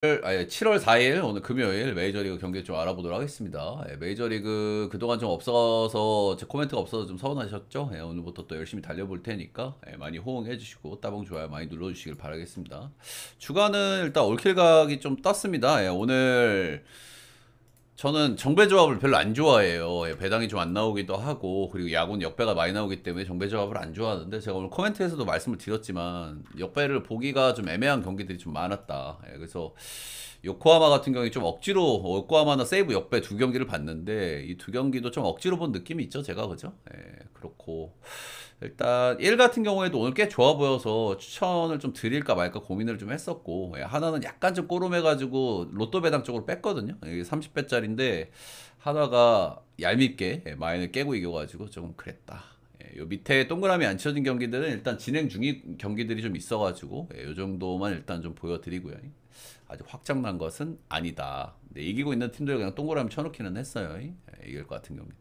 아니 7월 4일 오늘 금요일 메이저리그 경기 좀 알아보도록 하겠습니다. 예, 메이저리그 그동안 좀 없어서 제 코멘트가 없어서 좀 서운하셨죠? 예, 오늘부터 또 열심히 달려볼 테니까 예, 많이 호응해 주시고 따봉 좋아요 많이 눌러주시길 바라겠습니다. 주간은 일단 올킬각이 좀 떴습니다. 예, 오늘 저는 정배 조합을 별로 안 좋아해요. 예, 배당이 좀 안 나오기도 하고 그리고 야구는 역배가 많이 나오기 때문에 정배 조합을 안 좋아하는데 제가 오늘 코멘트에서도 말씀을 드렸지만 역배를 보기가 좀 애매한 경기들이 좀 많았다. 예, 그래서 요코하마 같은 경우에 좀 억지로 요코하마나 세이브 역배 두 경기를 봤는데 이 두 경기도 좀 억지로 본 느낌이 있죠, 제가. 그죠? 예, 그렇고 일단 1 같은 경우에도 오늘 꽤 좋아 보여서 추천을 좀 드릴까 말까 고민을 좀 했었고, 예, 하나는 약간 좀 꼬름해가지고 로또 배당 쪽으로 뺐거든요. 이게 30배짜리인데 하나가 얄밉게 마인을 깨고 이겨가지고 좀 그랬다. 요 밑에 동그라미 안 쳐진 경기들은 일단 진행 중인 경기들이 좀 있어가지고 요 정도만 일단 좀 보여드리고요. 아직 확정난 것은 아니다. 근데 이기고 있는 팀들 그냥 동그라미 쳐놓기는 했어요. 이길 것 같은 경기.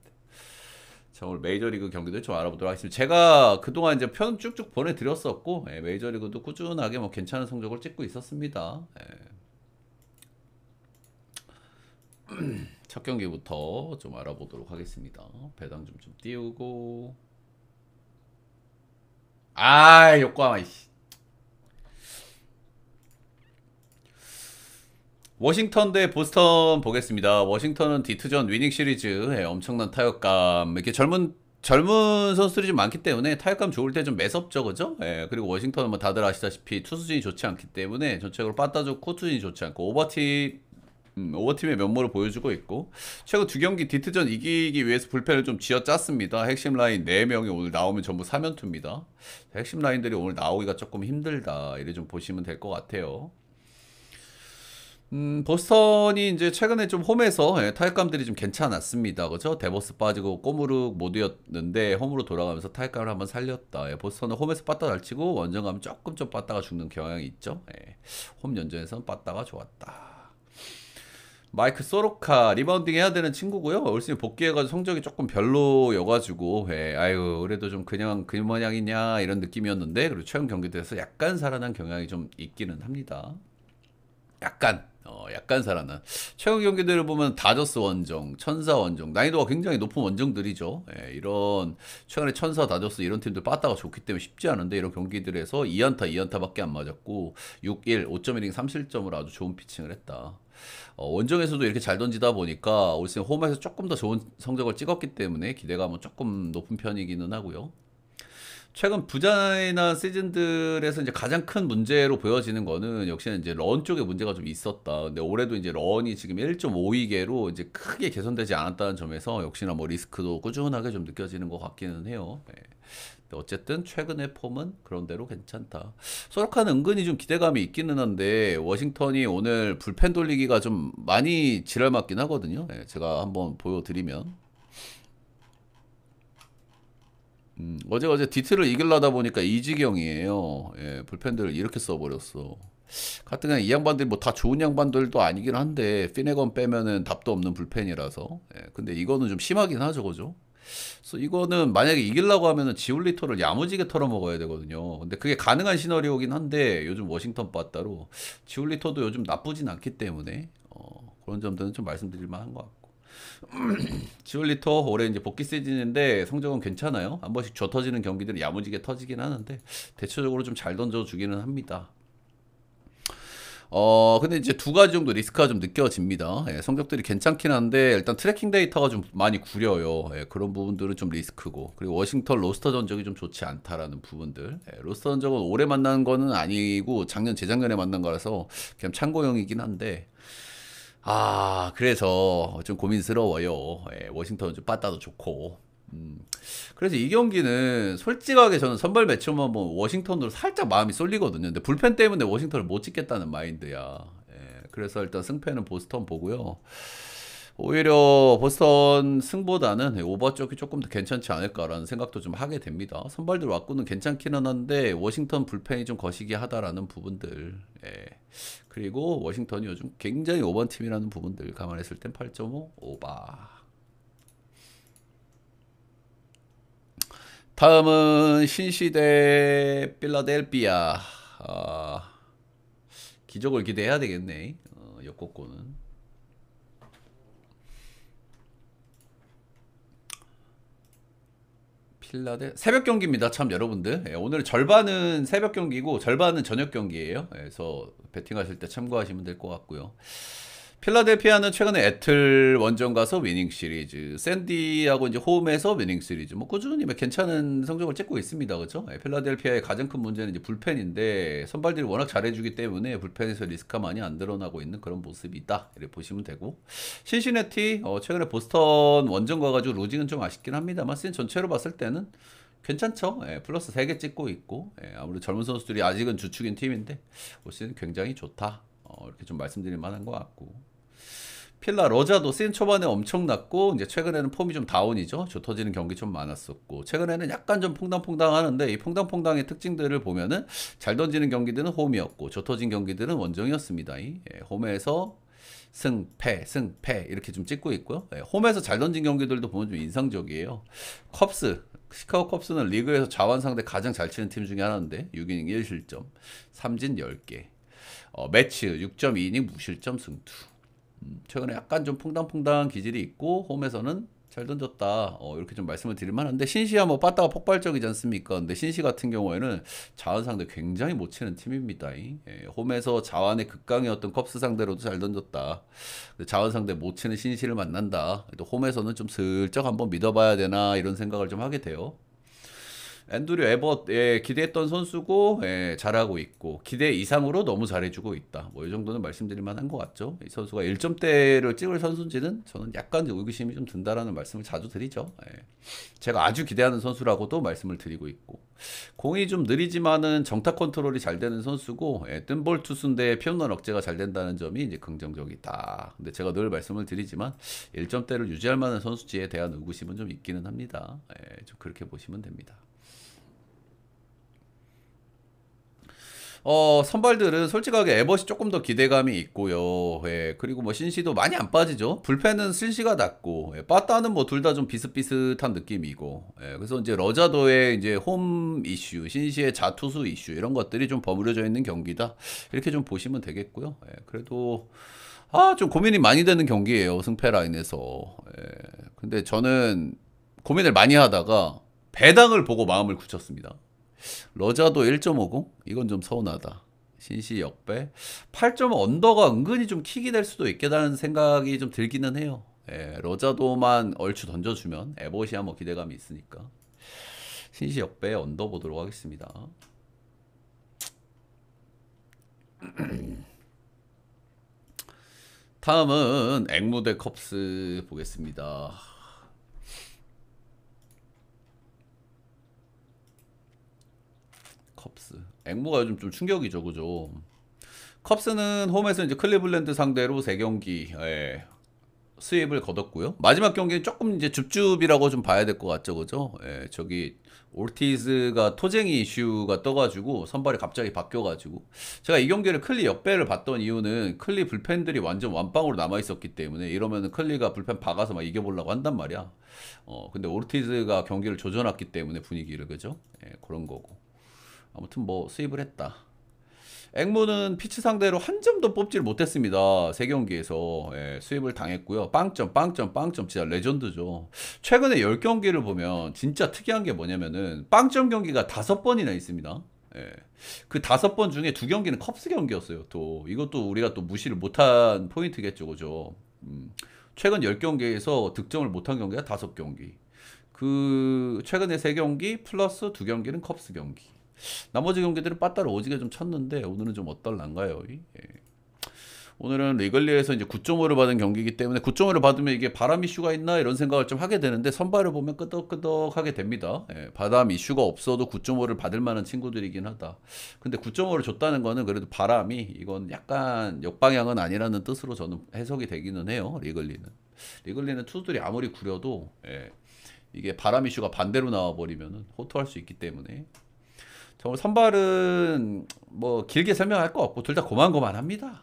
자, 오늘 메이저리그 경기도 좀 알아보도록 하겠습니다. 제가 그동안 이제 편 쭉쭉 보내드렸었고, 예, 메이저리그도 꾸준하게 뭐 괜찮은 성적을 찍고 있었습니다. 예. 첫 경기부터 좀 알아보도록 하겠습니다. 배당 좀 띄우고. 아, 요코하마, 이씨. 워싱턴 대 보스턴 보겠습니다. 워싱턴은 디트전 위닝 시리즈 예, 엄청난 타격감 이렇게 젊은 선수들이 좀 많기 때문에 타격감 좋을 때 좀 매섭죠, 그죠? 예, 그리고 워싱턴은 뭐 다들 아시다시피 투수진이 좋지 않기 때문에 전체적으로 빠따 좋고 투수진이 좋지 않고 오버팀의 면모를 보여주고 있고 최근 두 경기 디트전 이기기 위해서 불펜을 좀 쥐어짰습니다. 핵심 라인 4명이 오늘 나오면 전부 3연투입니다. 핵심 라인들이 오늘 나오기가 조금 힘들다 이래 좀 보시면 될 것 같아요. 보스턴이 이제 최근에 좀 홈에서 예, 타격감들이 좀 괜찮았습니다. 그죠? 데버스 빠지고 꼬무룩 모드였는데 홈으로 돌아가면서 타격감을 한번 살렸다. 예, 보스턴은 홈에서 빠따 잘 치고 원정 가면 조금 좀 빠따가 죽는 경향이 있죠. 예, 홈 연전에서는 빠따가 좋았다. 마이크 소로카 리바운딩 해야 되는 친구고요. 올 시즌 복귀해가지고 성적이 조금 별로여가지고 예, 아유 그래도 좀 그냥 그 모양이냐 이런 느낌이었는데 그리고 최근 경기들에서 약간 살아난 경향이 좀 있기는 합니다. 약간 살아난. 최근 경기들을 보면 다저스 원정, 천사 원정, 난이도가 굉장히 높은 원정들이죠. 예, 이런, 최근에 천사, 다저스 이런 팀들 빠따가 좋기 때문에 쉽지 않은데 이런 경기들에서 2안타, 2안타밖에 안 맞았고, 6-1, 5.1링 3실점을 아주 좋은 피칭을 했다. 원정에서도 이렇게 잘 던지다 보니까 올 시즌 홈에서 조금 더 좋은 성적을 찍었기 때문에 기대감은 조금 높은 편이기는 하고요. 최근 부진한 시즌들에서 이제 가장 큰 문제로 보여지는 거는 역시나 이제 런 쪽에 문제가 좀 있었다. 근데 올해도 이제 런이 지금 1.52개로 이제 크게 개선되지 않았다는 점에서 역시나 뭐 리스크도 꾸준하게 좀 느껴지는 것 같기는 해요. 네. 근데 어쨌든 최근의 폼은 그런대로 괜찮다. 소라카는 은근히 좀 기대감이 있기는 한데 워싱턴이 오늘 불펜 돌리기가 좀 많이 지랄 맞긴 하거든요. 네, 제가 한번 보여드리면 어제 디트를 이기려다 보니까 이 지경이에요. 예, 불펜들을 이렇게 써버렸어. 같은 그냥 이 양반들이 뭐 다 좋은 양반들도 아니긴 한데 피네건 빼면은 답도 없는 불펜이라서. 예, 근데 이거는 좀 심하긴 하죠, 그죠? 그래서 이거는 만약에 이기려고 하면은 지올리토를 야무지게 털어먹어야 되거든요. 근데 그게 가능한 시나리오긴 한데 요즘 워싱턴 빠따로 지올리토도 요즘 나쁘진 않기 때문에 그런 점들은 좀 말씀드릴 만한 것 같고. 지올리터 올해 이제 복귀 시즌인데 성적은 괜찮아요. 한 번씩 줘 터지는 경기들이 야무지게 터지긴 하는데 대체적으로 좀 잘 던져주기는 합니다. 근데 이제 두 가지 정도 리스크가 좀 느껴집니다. 예, 성적들이 괜찮긴 한데 일단 트래킹 데이터가 좀 많이 구려요. 예, 그런 부분들은 좀 리스크고 그리고 워싱턴 로스터 전적이 좀 좋지 않다라는 부분들. 예, 로스터 전적은 올해 만난 거는 아니고 작년 재작년에 만난 거라서 그냥 참고용이긴 한데 그래서 좀 고민스러워요. 예, 워싱턴은 좀 빠따도 좋고. 그래서 이 경기는 솔직하게 저는 선발 매치업만 보면 워싱턴으로 살짝 마음이 쏠리거든요. 근데 불펜 때문에 워싱턴을 못 찍겠다는 마인드야. 예, 그래서 일단 승패는 보스턴 보고요. 오히려 보스턴 승보다는 오버 쪽이 조금 더 괜찮지 않을까라는 생각도 좀 하게 됩니다. 선발들 왔고는 괜찮기는 한데 워싱턴 불펜이 좀 거시기 하다라는 부분들. 예. 그리고 워싱턴이 요즘 굉장히 오버 팀이라는 부분들 감안했을 땐 8.5 오버. 다음은 신시대 필라델피아. 기적을 기대해야 되겠네. 역곡고는. 필라델 새벽 경기입니다. 참 여러분들. 예, 오늘 절반은 새벽 경기고 절반은 저녁 경기예요. 예, 그래서 배팅하실 때 참고하시면 될 것 같고요. 필라델피아는 최근에 애틀 원정 가서 위닝 시리즈, 샌디하고 이제 홈에서 위닝 시리즈, 뭐 꾸준히 괜찮은 성적을 찍고 있습니다, 그렇죠? 필라델피아의 가장 큰 문제는 이제 불펜인데 선발들이 워낙 잘해주기 때문에 불펜에서 리스크가 많이 안 드러나고 있는 그런 모습이다, 이렇게 보시면 되고, 신시내티 최근에 보스턴 원정 가가지고 로징은 좀 아쉽긴 합니다만 시즌 전체로 봤을 때는 괜찮죠. 플러스 3개 찍고 있고, 아무래도 젊은 선수들이 아직은 주축인 팀인데 올 시즌 굉장히 좋다, 이렇게 좀 말씀드릴 만한 것 같고, 필라 러자도 시즌 초반에 엄청났고 이제 최근에는 폼이 좀 다운이죠. 조 터지는 경기 좀 많았었고, 최근에는 약간 좀 퐁당퐁당 하는데 이 퐁당퐁당의 특징들을 보면은 잘 던지는 경기들은 홈이었고 조 터진 경기들은 원정이었습니다. 홈에서 승패 이렇게 좀 찍고 있고요. 홈에서 잘 던진 경기들도 보면 좀 인상적이에요. 컵스, 시카고 컵스는 리그에서 자완 상대 가장 잘 치는 팀 중에 하나인데 6이닝 1실점, 3진 10개, 매치 6.2이닝 무실점 승투. 최근에 약간 좀 퐁당퐁당한 기질이 있고 홈에서는 잘 던졌다, 이렇게 좀 말씀을 드릴 만한데, 신시야 뭐 빠따가 폭발적이지 않습니까? 근데 신시 같은 경우에는 자완 상대 굉장히 못 치는 팀입니다. 홈에서 자완의 극강이었던 컵스 상대로도 잘 던졌다. 자완 상대 못 치는 신시를 만난다. 또 홈에서는 좀 슬쩍 한번 믿어봐야 되나 이런 생각을 좀 하게 돼요. 앤드류 에버트, 기대했던 선수고, 잘하고 있고 기대 이상으로 너무 잘해주고 있다, 뭐 이 정도는 말씀드릴 만한 것 같죠. 이 선수가 1점대를 찍을 선수인지는 저는 약간 의구심이 좀 든다라는 말씀을 자주 드리죠. 제가 아주 기대하는 선수라고도 말씀을 드리고 있고, 공이 좀 느리지만은 정타 컨트롤이 잘 되는 선수고, 뜬볼 투수인데 피홈런 억제가 잘 된다는 점이 이제 긍정적이다. 근데 제가 늘 말씀을 드리지만 1점대를 유지할 만한 선수지에 대한 의구심은 좀 있기는 합니다. 좀 그렇게 보시면 됩니다. 선발들은 솔직하게 에버시 조금 더 기대감이 있고요. 그리고 뭐 신시도 많이 안 빠지죠. 불펜은 신시가 낫고, 빠따는 뭐 둘 다 좀 비슷비슷한 느낌이고, 그래서 이제 러자도의 이제 홈 이슈, 신시의 자투수 이슈, 이런 것들이 좀 버무려져 있는 경기다, 이렇게 좀 보시면 되겠고요. 그래도 좀 고민이 많이 되는 경기예요, 승패 라인에서. 근데 저는 고민을 많이 하다가 배당을 보고 마음을 굳혔습니다. 러자도 1.50? 이건 좀 서운하다. 신시 역배 8점 언더가 은근히 좀 킥이 될 수도 있겠다는 생각이 좀 들기는 해요. 러자도만 얼추 던져주면 에버시아 뭐 기대감이 있으니까 신시 역배 언더 보도록 하겠습니다. 다음은 앵무 대 컵스 보겠습니다. 컵스. 앵무가 요즘 좀 충격이죠, 그죠? 컵스는 홈에서 이제 클리블랜드 상대로 3경기 수입을 거뒀고요. 마지막 경기는 조금 이제 줍줍이라고 좀 봐야 될 것 같죠, 그죠? 저기 올티즈가 토쟁이 이슈가 떠가지고 선발이 갑자기 바뀌어가지고, 제가 이 경기를 클리 역배를 봤던 이유는 클리 불펜들이 완전 완빵으로 남아있었기 때문에 이러면은 클리가 불펜 박아서 막 이겨보려고 한단 말이야. 근데 올티즈가 경기를 조져놨기 때문에 분위기를, 그죠? 그런 거고. 아무튼 뭐 수입을 했다. 앵무는 피치 상대로 한 점도 뽑지를 못했습니다. 3경기에서 수입을 당했고요. 빵점 진짜 레전드죠. 최근에 10경기를 보면 진짜 특이한 게 뭐냐면은 빵점 경기가 5번이나 있습니다. 그 5번 중에 2경기는 컵스 경기였어요. 또 이것도 우리가 또 무시를 못한 포인트겠죠, 그죠? 최근 10경기에서 득점을 못한 경기가 5경기. 그 최근에 3경기 플러스 2경기는 컵스 경기. 나머지 경기들은 빠따를 오지게 좀 쳤는데 오늘은 좀 어떨란가요? 오늘은 리글리에서 이제 9.5를 받은 경기이기 때문에 9.5를 받으면 이게 바람 이슈가 있나 이런 생각을 좀 하게 되는데, 선발을 보면 끄덕끄덕하게 됩니다. 바람 이슈가 없어도 9.5를 받을 만한 친구들이긴 하다. 근데 9.5를 줬다는 거는 그래도 바람이 이건 약간 역방향은 아니라는 뜻으로 저는 해석이 되기는 해요. 리글리는 투수들이 아무리 구려도 이게 바람 이슈가 반대로 나와버리면 호투할 수 있기 때문에. 정말 선발은 뭐 길게 설명할 거 없고 둘 다 고만고만합니다.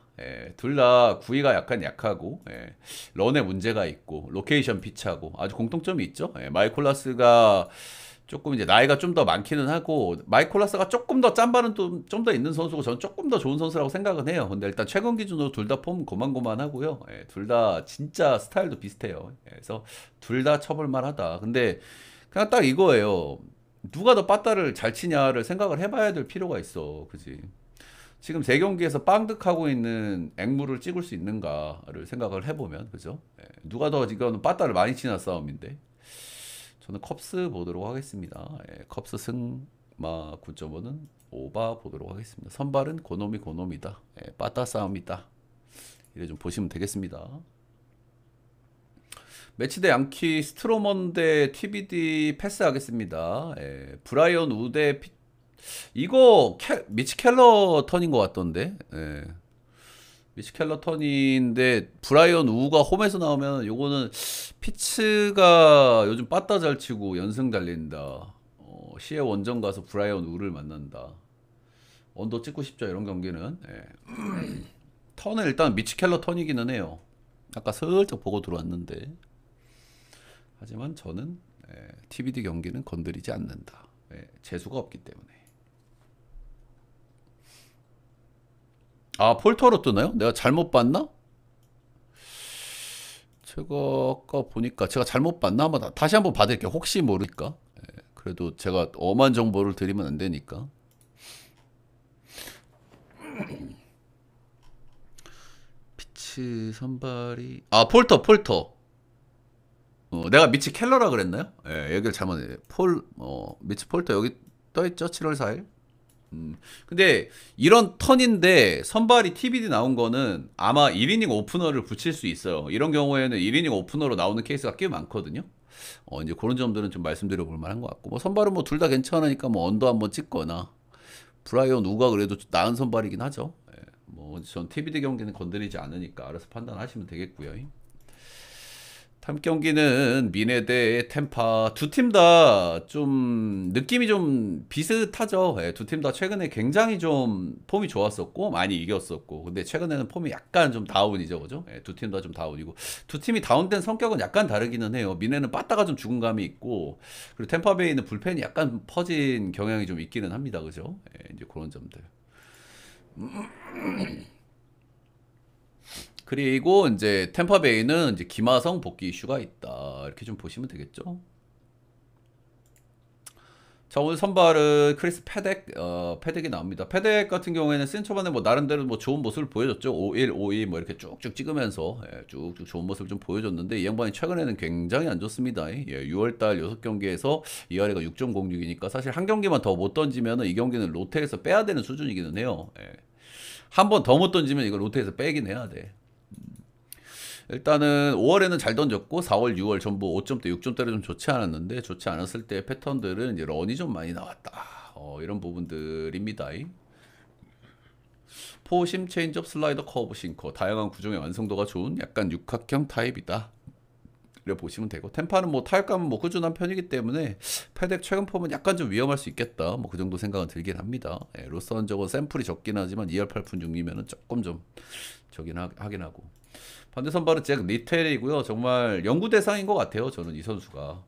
둘 다 구위가 약간 약하고, 런에 문제가 있고 로케이션 피차고 아주 공통점이 있죠. 마이콜라스가 조금 이제 나이가 좀 더 많기는 하고 마이콜라스가 조금 더 짬바는 좀 더 있는 선수고 저는 조금 더 좋은 선수라고 생각은 해요. 근데 일단 최근 기준으로 둘 다 폼 고만고만하고요. 예, 둘 다 진짜 스타일도 비슷해요. 예, 그래서 둘 다 쳐볼만하다. 근데 그냥 딱 이거예요. 누가 더 빠따를 잘 치냐를 생각을 해봐야 될 필요가 있어. 그지? 지금 세 경기에서 빵득하고 있는 앵무를 찍을 수 있는가를 생각을 해보면 그죠? 예, 누가 더 지금 빠따를 많이 치나 싸움인데 저는 컵스 보도록 하겠습니다. 예, 컵스 승마 9.5는 오바 보도록 하겠습니다. 선발은 고노미다. 예, 빠따 싸움이다. 이래 좀 보시면 되겠습니다. 매치대 양키 스트로먼 대 TBD 패스하겠습니다. 예, 브라이언 우대 이거 미치 켈러 턴인 것 같던데. 예. 미치 켈러 턴인데 브라이언 우가 홈에서 나오면 요거는 피츠가 요즘 빠따 잘 치고 연승 달린다. 시에 원정 가서 브라이언 우를 만난다. 언더 찍고 싶죠 이런 경기는. 예. 턴은 일단 미치 켈러 턴이기는 해요. 아까 슬쩍 보고 들어왔는데. 하지만 저는 TBD 경기는 건드리지 않는다. 재수가 없기 때문에. 아, 폴터로 뜨나요? 내가 잘못 봤나? 제가 아까 보니까 제가 잘못 봤나? 한번 다시 한번 받을게요. 혹시 모르니까. 그래도 제가 엄한 정보를 드리면 안 되니까. 피치 선발이 아, 폴터. 내가 미치 켈러라 그랬나요? 예, 얘기를 잘못해. 미치 폴터 여기 떠있죠? 7월 4일. 근데 이런 턴인데 선발이 TBD 나온 거는 아마 1이닝 오프너를 붙일 수 있어요. 이런 경우에는 1이닝 오프너로 나오는 케이스가 꽤 많거든요. 이제 그런 점들은 좀 말씀드려 볼 만한 것 같고, 뭐 선발은 뭐 둘 다 괜찮으니까 뭐 언더 한번 찍거나, 브라이언 우가 그래도 나은 선발이긴 하죠. 예, 뭐전 TBD 경기는 건드리지 않으니까 알아서 판단하시면 되겠고요. 다음 경기는 미네 대 템파. 두 팀 다 좀 느낌이 좀 비슷하죠. 예, 두 팀 다 최근에 굉장히 좀 폼이 좋았었고 많이 이겼었고, 근데 최근에는 폼이 약간 좀 다운이죠, 그죠? 예, 두 팀 다 좀 다운이고, 두 팀이 다운된 성격은 약간 다르기는 해요. 미네는 빠따가 좀 죽은 감이 있고, 그리고 템파베이는 불펜이 약간 퍼진 경향이 좀 있기는 합니다, 그죠? 예, 이제 그런 점들. 그리고 이제 템파베이는 이제 김하성 복귀 이슈가 있다. 이렇게 좀 보시면 되겠죠. 자, 오늘 선발은 크리스 패덱이 나옵니다. 패덱 같은 경우에는 시즌 초반에 뭐 나름대로 뭐 좋은 모습을 보여줬죠. 5-1, 5-2 뭐 이렇게 쭉쭉 찍으면서 쭉쭉 좋은 모습을 좀 보여줬는데, 이 양반이 최근에는 굉장히 안 좋습니다. 6월달 6경기에서 ERA가 6.06이니까 사실 한 경기만 더 못 던지면 이 경기는 롯데에서 빼야 되는 수준이기는 해요. 한 번 더 못 던지면 이거 롯데에서 빼긴 해야 돼. 일단은 5월에는 잘 던졌고 4월, 6월 전부 5점대, 6점대로 좀 좋지 않았는데, 좋지 않았을 때 패턴들은 이제 런이 좀 많이 나왔다. 이런 부분들입니다. 포심, 체인지업, 슬라이더, 커브, 싱커, 다양한 구종의 완성도가 좋은 약간 육각형 타입이다. 이렇게 보시면 되고, 템파는 뭐 타격감은 뭐 꾸준한 편이기 때문에 패덱 최근 폼은 약간 좀 위험할 수 있겠다. 뭐 그 정도 생각은 들긴 합니다. 로스원 저거 샘플이 적긴 하지만 2할 8푼 6리면은 조금 좀 적긴 하긴 하고. 반대 선발은 잭 리텔이고요. 정말 연구 대상인 것 같아요. 저는 이 선수가.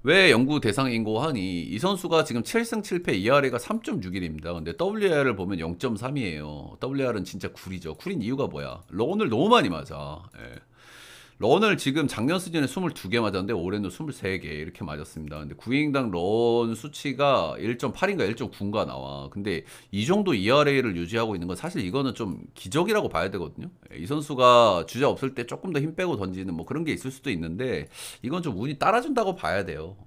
왜 연구 대상인 거 하니, 이 선수가 지금 7승 7패, ERA가 3.61입니다. 근데 WR을 보면 0.3이에요. WR은 진짜 굴이죠. 굴인 이유가 뭐야? 런을 너무 많이 맞아. 런을 지금 작년 시즌에 22개 맞았는데 올해는 23개 이렇게 맞았습니다. 근데 9이닝당 런 수치가 1.8인가 1.9인가 나와. 근데 이 정도 ERA를 유지하고 있는 건 사실 이거는 좀 기적이라고 봐야 되거든요. 이 선수가 주자 없을 때 조금 더 힘 빼고 던지는 뭐 그런 게 있을 수도 있는데, 이건 좀 운이 따라준다고 봐야 돼요.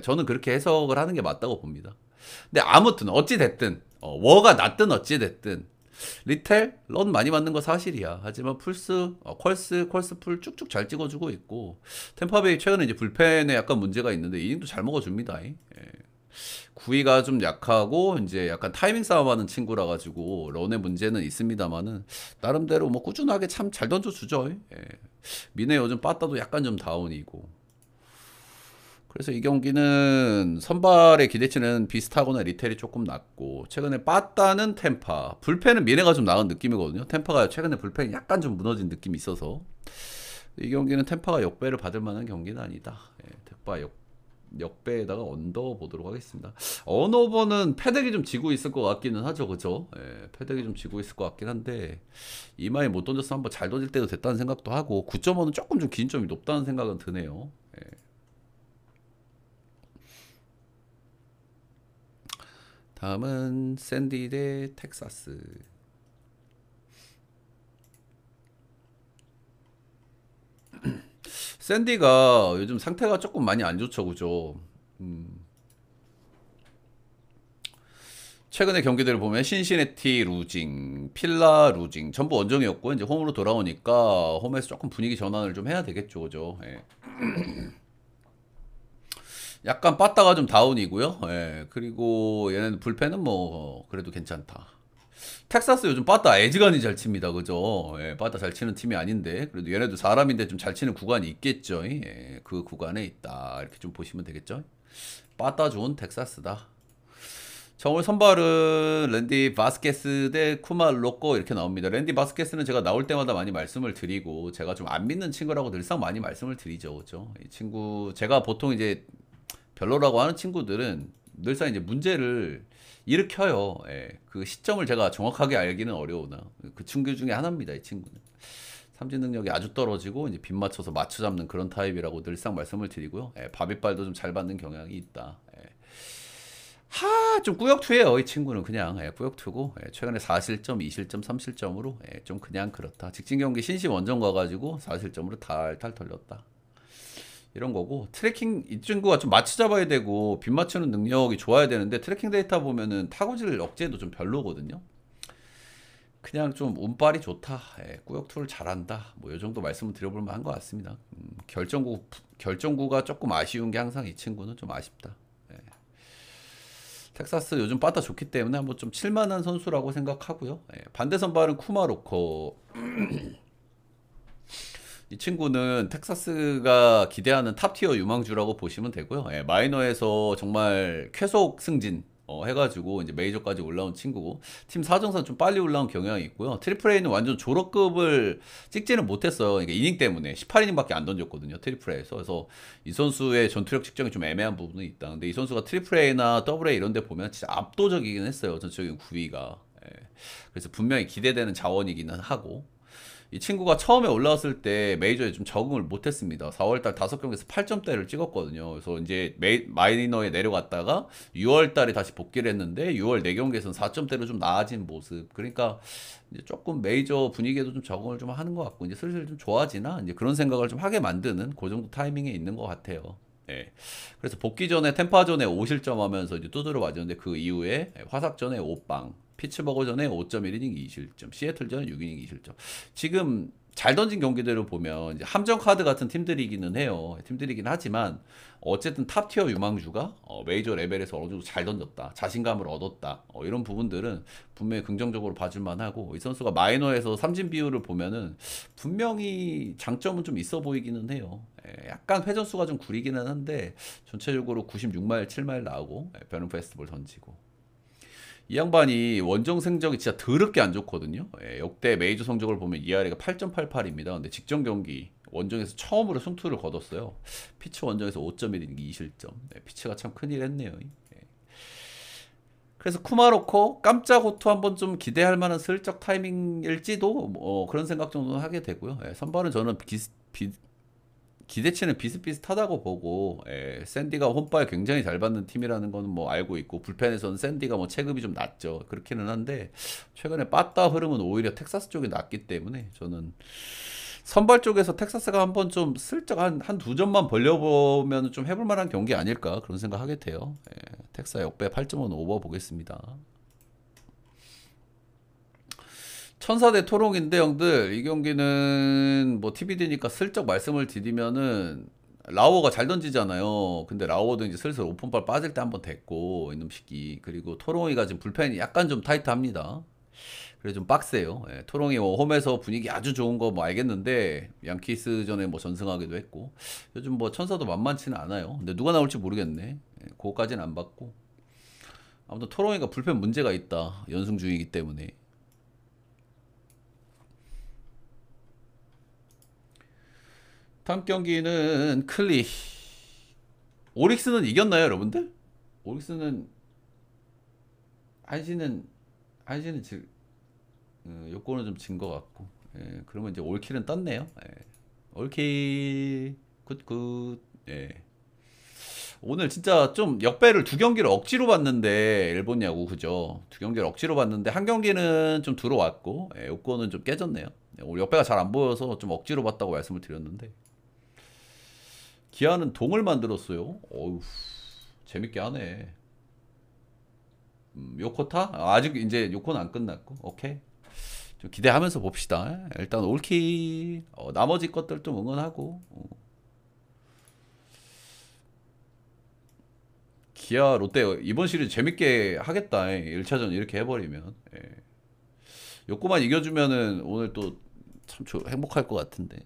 저는 그렇게 해석을 하는 게 맞다고 봅니다. 근데 아무튼 어찌 됐든 워가 낮든 어찌 됐든 리텔 런 많이 맞는 거 사실이야. 하지만 풀스, 퀄스 풀 쭉쭉 잘 찍어주고 있고, 템파베이 최근에 이제 불펜에 약간 문제가 있는데 이닝도 잘 먹어줍니다. 구위가 좀 약하고 이제 약간 타이밍 싸움하는 친구라 가지고 런의 문제는 있습니다만은 나름대로 뭐 꾸준하게 참 잘 던져주죠. 미네 요즘 빠따도 약간 좀 다운이고. 그래서 이 경기는 선발의 기대치는 비슷하거나 리텔이 조금 낮고, 최근에 빠따는 템파, 불펜은 미네가 좀 나은 느낌이거든요. 템파가 최근에 불펜이 약간 좀 무너진 느낌이 있어서 이 경기는 템파가 역배를 받을 만한 경기는 아니다. 예, 템파 역배에다가 언더 보도록 하겠습니다. 언오버는 패덱이 좀 지고 있을 것 같기는 하죠, 그죠? 예, 패덱이 좀 지고 있을 것 같긴 한데 이마에 못 던져서 한번 잘 던질 때도 됐다는 생각도 하고 9.5는 조금 좀 긴 점이 높다는 생각은 드네요. 예. 다음은 샌디 대 텍사스. 샌디가 요즘 상태가 조금 많이 안 좋죠, 그죠? 최근의 경기들을 보면 신시내티 루징, 필라 루징 전부 원정이었고 이제 홈으로 돌아오니까 홈에서 조금 분위기 전환을 좀 해야 되겠죠, 그죠? 예. 약간 빠따가 좀 다운이고요. 예. 그리고 얘는 불펜은 뭐 그래도 괜찮다. 텍사스 요즘 빠따 애지간히 잘 칩니다, 그죠? 예, 빠따 잘 치는 팀이 아닌데 그래도 얘네도 사람인데 좀 잘 치는 구간이 있겠죠. 예, 그 구간에 있다 이렇게 좀 보시면 되겠죠. 빠따 좋은 텍사스다. 자, 오늘 선발은 랜디 바스케스 대 쿠마 로꼬 이렇게 나옵니다. 랜디 바스케스는 제가 나올 때마다 많이 말씀을 드리고 제가 좀 안 믿는 친구라고 늘상 많이 말씀을 드리죠, 그죠? 이 친구 제가 보통 이제 별로라고 하는 친구들은 늘상 이제 문제를 일으켜요. 예. 그 시점을 제가 정확하게 알기는 어려우나 그 친구 중에 하나입니다. 이 친구는 삼진 능력이 아주 떨어지고 이제 빗 맞춰서 맞춰 잡는 그런 타입이라고 늘상 말씀을 드리고요. 예. 바빗발도 좀 잘 받는 경향이 있다. 예. 좀 꾸역투예요. 이 친구는 그냥 예, 꾸역투고 예, 최근에 4실점, 2실점, 3실점으로 예, 좀 그냥 그렇다. 직진 경기 신시 원정 가가지고 4실점으로 탈탈 털렸다. 이런 거고 트래킹 이 친구가 좀 맞춰 잡아야 되고 빗 맞추는 능력이 좋아야 되는데 트래킹 데이터 보면은 타구질 억제도 좀 별로거든요. 그냥 좀 운빨이 좋다. 예, 꾸역투를 잘한다. 뭐 이 정도 말씀을 드려볼 만한 것 같습니다. 결정구가 조금 아쉬운 게 항상 이 친구는 좀 아쉽다. 예. 텍사스 요즘 빠따 좋기 때문에 한번 좀 칠만한 선수라고 생각하고요. 예, 반대 선발은 쿠마로코. 이 친구는 텍사스가 기대하는 탑티어 유망주라고 보시면 되고요. 예, 마이너에서 정말 쾌속 승진 해가지고 이제 메이저까지 올라온 친구고 팀 사정상 좀 빨리 올라온 경향이 있고요. 트리플 A는 완전 졸업급을 찍지는 못했어요. 그러니까 이닝 때문에 18이닝밖에 안 던졌거든요. 트리플 A에서. 그래서 이 선수의 전투력 측정이 좀 애매한 부분이 있다. 근데 이 선수가 트리플 A나 더블 A 이런 데 보면 진짜 압도적이긴 했어요. 전체적인 구위가. 예. 그래서 분명히 기대되는 자원이기는 하고 이 친구가 처음에 올라왔을 때 메이저에 좀 적응을 못했습니다. 4월달 5경기에서 8점대를 찍었거든요. 그래서 이제 마이너에 내려갔다가 6월달에 다시 복귀를 했는데 6월 4경기에서는 4점대로 좀 나아진 모습. 그러니까 이제 조금 메이저 분위기에도 좀 적응을 좀 하는 것 같고 이제 슬슬 좀 좋아지나 이제 그런 생각을 좀 하게 만드는 그 정도 타이밍에 있는 것 같아요. 예. 그래서 복귀 전에 템파전에 5실점 하면서 이제 두드려 맞았는데 그 이후에 화삭전에 5빵. 피츠버그 전에 5.1이닝 2실점, 시애틀 전에 6이닝 2실점. 지금 잘 던진 경기대로 보면 이제 함정 카드 같은 팀들이기는 해요. 팀들이긴 하지만 어쨌든 탑티어 유망주가 메이저 레벨에서 어느 정도 잘 던졌다, 자신감을 얻었다. 이런 부분들은 분명히 긍정적으로 봐줄 만하고 이 선수가 마이너에서 삼진 비율을 보면은 분명히 장점은 좀 있어 보이기는 해요. 약간 회전수가 좀 구리기는 한데 전체적으로 96마일, 7마일 나오고 변형 페스티벌 던지고. 이 양반이 원정 성적이 진짜 더럽게 안 좋거든요. 예, 역대 메이저 성적을 보면 ERA가 8.88입니다. 근데 직전 경기 원정에서 처음으로 승투를 거뒀어요. 피치 원정에서 5.1이닝 2실점. 네, 피치가 참 큰일 했네요. 예. 그래서 쿠마로코 깜짝 호투 한번 좀 기대할 만한 슬쩍 타이밍일지도 그런 생각 정도는 하게 되고요. 예, 선발은 저는 기대치는 비슷비슷하다고 보고 샌디가 홈발 굉장히 잘 받는 팀이라는 거는 뭐 알고 있고 불펜에서는 샌디가 뭐 체급이 좀 낮죠. 그렇기는 한데 최근에 빠따 흐름은 오히려 텍사스 쪽이 낮기 때문에 저는 선발 쪽에서 텍사스가 한번 좀 슬쩍 한 두 점만 벌려보면 좀 해볼 만한 경기 아닐까 그런 생각 하게 돼요. 텍사 역배 8.5는 오버 보겠습니다. 천사 대 토롱인데 형들 이 경기는 뭐 TBD니까 슬쩍 말씀을 드리면은 라오어가 잘 던지잖아요. 근데 라오어도 이제 슬슬 오픈발 빠질 때 한번 됐고 이놈 시기 그리고 토롱이가 지금 불펜이 약간 좀 타이트합니다. 그래 좀 빡세요. 토롱이 뭐 홈에서 분위기 아주 좋은 거 뭐 알겠는데 양키스 전에 뭐 전승하기도 했고 요즘 뭐 천사도 만만치는 않아요. 근데 누가 나올지 모르겠네. 그거까지는 안 봤고 아무튼 토롱이가 불펜 문제가 있다. 연승 중이기 때문에. 다음 경기는 클리. 오릭스는 이겼나요, 여러분들? 오릭스는 한시는 요거는 좀 진 것 같고. 예, 그러면 이제 올킬은 떴네요. 예. 올킬 굿굿. 예. 오늘 진짜 좀 역배를 두 경기를 억지로 봤는데 일본 야구 그죠? 두 경기를 억지로 봤는데 한 경기는 좀 들어왔고 예, 요거는 좀 깨졌네요. 예, 오늘 역배가 잘 안 보여서 좀 억지로 봤다고 말씀을 드렸는데 기아는 동을 만들었어요. 어우 재밌게 하네. 요코타? 아직 이제 요코는 안 끝났고 오케이. 좀 기대하면서 봅시다. 일단 올킬 나머지 것들 좀 응원하고 기아 롯데 이번 시리즈 재밌게 하겠다. 1차전 이렇게 해버리면 예. 요거만 이겨주면은 오늘 또 참 행복할 것 같은데.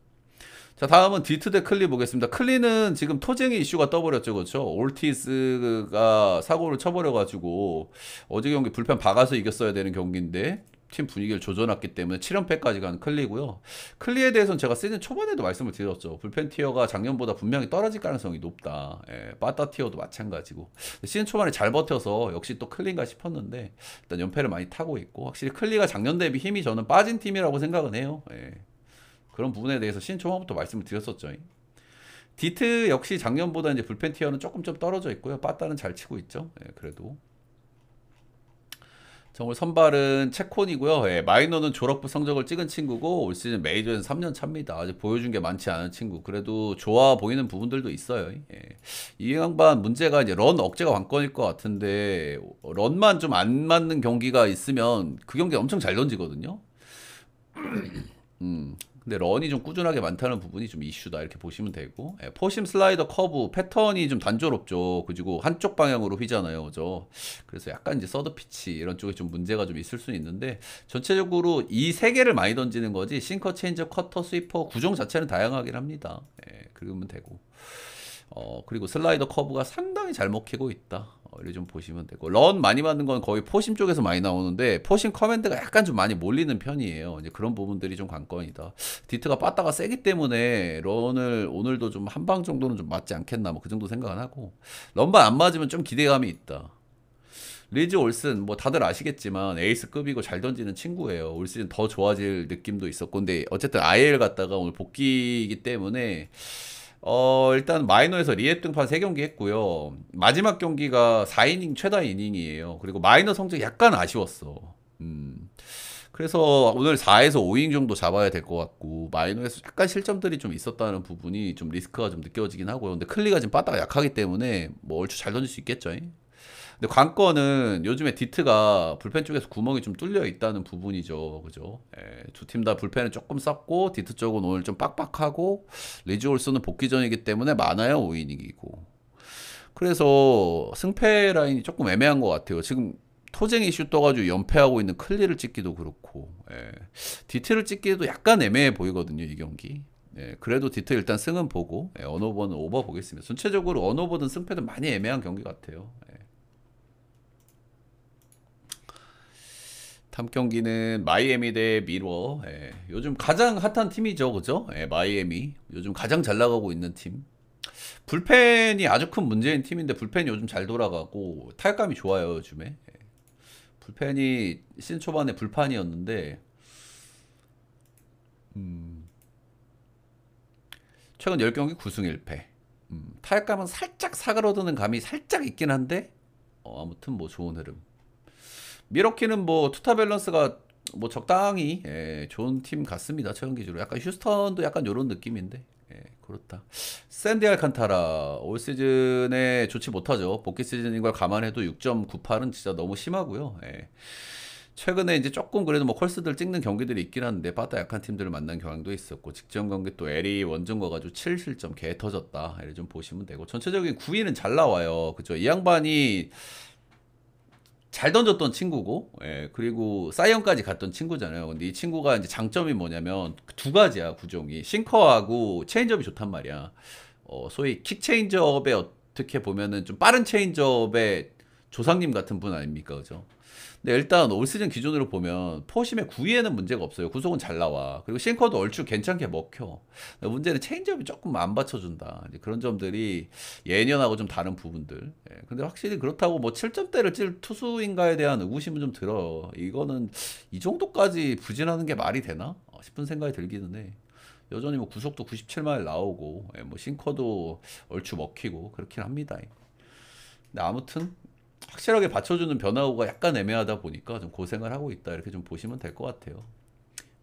자 다음은 디트 대 클리 보겠습니다. 클리는 지금 토쟁이 이슈가 떠버렸죠, 그렇죠? 올티스가 사고를 쳐버려가지고 어제 경기 불펜 박아서 이겼어야 되는 경기인데 팀 분위기를 조져놨기 때문에 7연패까지 간 클리고요. 클리에 대해서는 제가 시즌 초반에도 말씀을 드렸죠. 불펜 티어가 작년보다 분명히 떨어질 가능성이 높다. 예, 빠따 티어도 마찬가지고. 시즌 초반에 잘 버텨서 역시 또 클리인가 싶었는데 일단 연패를 많이 타고 있고 확실히 클리가 작년 대비 힘이 저는 빠진 팀이라고 생각은 해요. 예. 그런 부분에 대해서 시즌 초반부터 말씀을 드렸었죠. 디트 역시 작년보다 이제 불펜 티어는 조금 좀 떨어져 있고요. 빠따는 잘 치고 있죠. 예, 그래도. 정말 선발은 채콘이고요. 예, 마이너는 졸업부 성적을 찍은 친구고 올 시즌 메이저에는 3년 차입니다. 아직 보여준 게 많지 않은 친구. 그래도 좋아 보이는 부분들도 있어요. 예. 이 양반 문제가 이제 런 억제가 관건일 것 같은데 런만 좀 안 맞는 경기가 있으면 그 경기 엄청 잘 던지거든요. 근데 런이 좀 꾸준하게 많다는 부분이 좀 이슈다 이렇게 보시면 되고 예, 포심 슬라이더 커브 패턴이 좀 단조롭죠. 그리고 한쪽 방향으로 휘잖아요, 그죠? 그래서 약간 이제 서드 피치 이런 쪽에 좀 문제가 좀 있을 수는 있는데 전체적으로 이 세 개를 많이 던지는 거지 싱커, 체인저, 커터, 스위퍼 구종 자체는 다양하긴 합니다. 예, 그러면 되고 그리고 슬라이더 커브가 상당히 잘 먹히고 있다. 이렇게 좀 보시면 되고 런 많이 맞는 건 거의 포심 쪽에서 많이 나오는데 포심 커맨드가 약간 좀 많이 몰리는 편이에요. 이제 그런 부분들이 좀 관건이다. 디트가 빠따가 세기 때문에 런을 오늘도 좀 한 방 정도는 좀 맞지 않겠나 뭐 그 정도 생각은 하고 런만 안 맞으면 좀 기대감이 있다. 리즈 올슨 뭐 다들 아시겠지만 에이스급이고 잘 던지는 친구예요. 올 시즌 더 좋아질 느낌도 있었고 근데 어쨌든 IL 갔다가 오늘 복귀이기 때문에 일단 마이너에서 리앱 등판 3경기 했고요. 마지막 경기가 4이닝 최다 이닝이에요. 그리고 마이너 성적이 약간 아쉬웠어. 그래서 오늘 4에서 5이닝 정도 잡아야 될 것 같고 마이너에서 약간 실점들이 좀 있었다는 부분이 좀 리스크가 좀 느껴지긴 하고요. 근데 클리가 지금 빠따가 약하기 때문에 뭐 얼추 잘 던질 수 있겠죠. 근데 관건은 요즘에 디트가 불펜 쪽에서 구멍이 좀 뚫려 있다는 부분이죠. 그죠? 예, 두 팀 다 불펜은 조금 쌌고 디트 쪽은 오늘 좀 빡빡하고 리즈 올스는 복귀전이기 때문에 많아요. 5이닝이고. 그래서 승패 라인이 조금 애매한 것 같아요. 지금 토쟁 이슈 떠가지고 연패하고 있는 클리를 찍기도 그렇고 예, 디트를 찍기도 약간 애매해 보이거든요. 이 경기. 예, 그래도 디트 일단 승은 보고 예, 언오버는 오버 보겠습니다. 전체적으로 언오버든 승패든 많이 애매한 경기 같아요. 예. 다음 경기는 마이애미 대 미러. 예, 요즘 가장 핫한 팀이죠, 그죠? 예, 마이애미 요즘 가장 잘 나가고 있는 팀. 불펜이 아주 큰 문제인 팀인데 불펜이 요즘 잘 돌아가고 타격감이 좋아요 요즘에. 예. 불펜이 시즌 초반에 불판이었는데 최근 10경기 9승 1패. 타격감은 살짝 사그러드는 감이 살짝 있긴 한데 아무튼 뭐 좋은 흐름. 미러키는 뭐 투타 밸런스가 뭐 적당히 예, 좋은 팀 같습니다. 최근 기준으로 약간 휴스턴도 약간 요런 느낌인데 예, 그렇다. 샌디 알칸타라 올 시즌에 좋지 못하죠. 복귀 시즌인 걸 감안해도 6.98은 진짜 너무 심하고요. 예. 최근에 이제 조금 그래도 뭐 컬스들 찍는 경기들이 있긴 한데 빠따 약한 팀들을 만난 경향도 있었고 직전 경기 또 에리 원정 거가지고 7실점 개 터졌다. 이렇게 좀 보시면 되고 전체적인 9위는 잘 나와요. 그죠? 이 양반이 잘 던졌던 친구고, 예, 그리고 사이언까지 갔던 친구잖아요. 근데 이 친구가 이제 장점이 뭐냐면 두 가지야, 구종이. 싱커하고 체인지업이 좋단 말이야. 소위 킥 체인지업에 어떻게 보면은 좀 빠른 체인지업의 조상님 같은 분 아닙니까, 그죠? 근데 일단 올 시즌 기준으로 보면 포심의 구위에는 문제가 없어요. 구속은 잘 나와. 그리고 싱커도 얼추 괜찮게 먹혀. 문제는 체인지업이 조금 안 받쳐준다. 이제 그런 점들이 예년하고 좀 다른 부분들. 예, 근데 확실히 그렇다고 뭐 7점대를 찔 투수인가에 대한 의구심은 좀 들어요. 이거는 이 정도까지 부진하는 게 말이 되나? 싶은 생각이 들기는 해. 여전히 뭐 구속도 97마일 나오고, 예, 뭐 싱커도 얼추 먹히고 그렇긴 합니다. 근데 아무튼 확실하게 받쳐주는 변화구가 약간 애매하다 보니까 좀 고생을 하고 있다 이렇게 좀 보시면 될 것 같아요.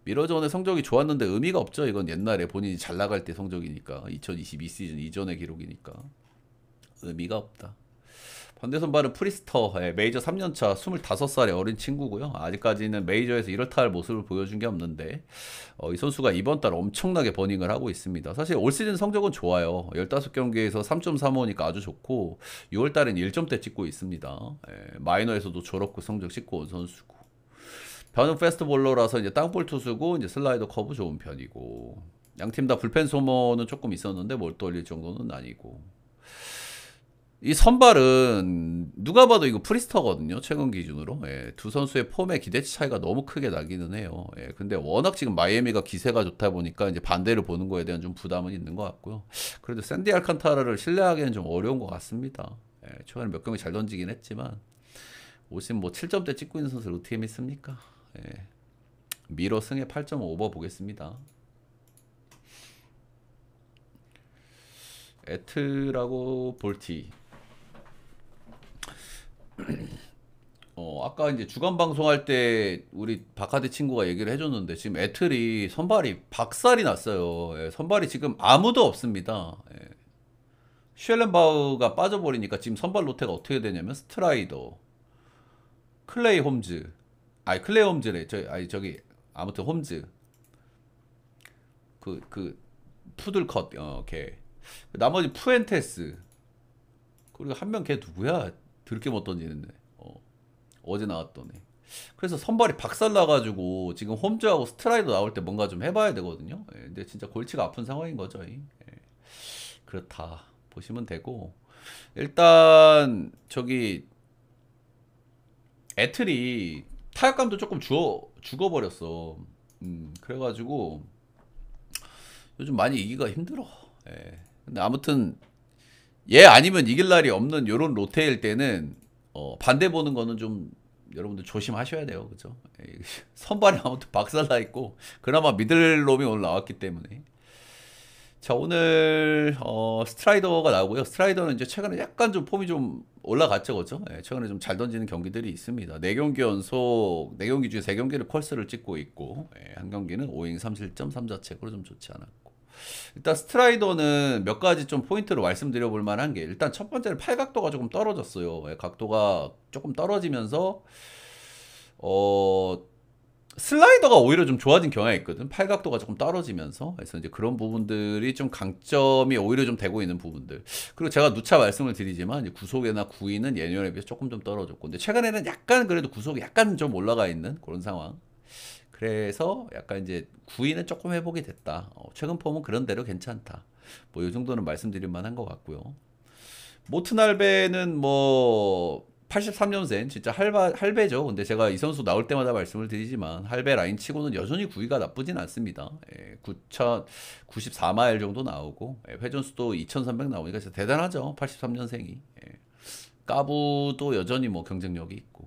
미러전의 성적이 좋았는데 의미가 없죠. 이건 옛날에 본인이 잘 나갈 때 성적이니까 2022 시즌 이전의 기록이니까 의미가 없다. 반대 선발은 프리스터, 예, 메이저 3년차 25살의 어린 친구고요. 아직까지는 메이저에서 이렇다 할 모습을 보여준 게 없는데 이 선수가 이번 달 엄청나게 버닝을 하고 있습니다. 사실 올 시즌 성적은 좋아요. 15경기에서 3.35니까 아주 좋고 6월 달엔 1점대 찍고 있습니다. 예, 마이너에서도 졸업고 성적 찍고 온 선수고 변은 페스트볼러라서 이제 땅볼 투수고 이제 슬라이더 커브 좋은 편이고 양 팀 다 불펜 소모는 조금 있었는데 뭘 돌릴 정도는 아니고 이 선발은 누가 봐도 이거 프리스터거든요. 최근 기준으로. 예, 두 선수의 폼의 기대치 차이가 너무 크게 나기는 해요. 예, 근데 워낙 지금 마이애미가 기세가 좋다 보니까 이제 반대를 보는 거에 대한 좀 부담은 있는 것 같고요. 그래도 샌디 알칸타라를 신뢰하기는 좀 어려운 것 같습니다. 예, 최근에 몇 경기 잘 던지긴 했지만 오신 뭐 7점대 찍고 있는 선수를 어떻게 믿습니까? 예, 미러 승에 8.5버 보겠습니다. 에트라고 볼티. 아까 이제 주간 방송할 때 우리 바카드 친구가 얘기를 해줬는데 지금 애틀이 선발이 박살이 났어요. 예, 선발이 지금 아무도 없습니다. 예. 쉘렌바우가 빠져버리니까 지금 선발 로테가 어떻게 되냐면 스트라이더, 클레이 홈즈, 아니 클레이 홈즈래. 저기 아무튼 홈즈, 그 푸들컷, 걔. 나머지 푸엔테스, 그리고 한 명 걔 누구야? 드럽게 못 던지는데. 어제 나왔더니. 그래서 선발이 박살나가지고 지금 홈즈하고 스트라이더 나올 때 뭔가 좀 해봐야 되거든요. 예, 근데 진짜 골치가 아픈 상황인 거죠. 예. 그렇다 보시면 되고 일단 저기 애틀이 타격감도 조금 죽어버렸어. 그래가지고 요즘 많이 이기가 힘들어. 예. 근데 아무튼 얘 아니면 이길 날이 없는 요런 로테일 때는 반대 보는 거는 좀 여러분들 조심하셔야 돼요. 그죠? 선발이 아무튼 박살나 있고 그나마 믿을 놈이 오늘 나왔기 때문에 자 오늘 스트라이더가 나오고요. 스트라이더는 이제 최근에 약간 좀 폼이 좀 올라갔죠. 그죠? 예, 최근에 좀 잘 던지는 경기들이 있습니다. 4경기 연속 4경기 중에 3경기를 컬스를 찍고 있고 예, 한 경기는 5인 3실점 3자책으로 좀 좋지 않았고 일단 스트라이더는 몇 가지 좀 포인트로 말씀드려 볼 만한 게 일단 첫 번째는 팔각도가 조금 떨어졌어요. 예, 각도가 조금 떨어지면서 슬라이더가 오히려 좀 좋아진 경향이 있거든. 팔각도가 조금 떨어지면서. 그래서 이제 그런 부분들이 좀 강점이 오히려 좀 되고 있는 부분들. 그리고 제가 누차 말씀을 드리지만 이제 구속이나 구위는 예년에 비해서 조금 좀 떨어졌고. 근데 최근에는 약간 그래도 구속이 약간 좀 올라가 있는 그런 상황. 그래서 약간 이제 구위는 조금 회복이 됐다. 최근 폼은 그런 대로 괜찮다. 뭐 이 정도는 말씀드릴 만한 것 같고요. 모트날베는 뭐 83년생 진짜 할배죠. 근데 제가 이 선수 나올 때마다 말씀을 드리지만 할배 라인 치고는 여전히 구위가 나쁘진 않습니다. 9,094마일 정도 나오고 회전수도 2,300 나오니까 진짜 대단하죠. 83년생이. 까부도 여전히 뭐 경쟁력이 있고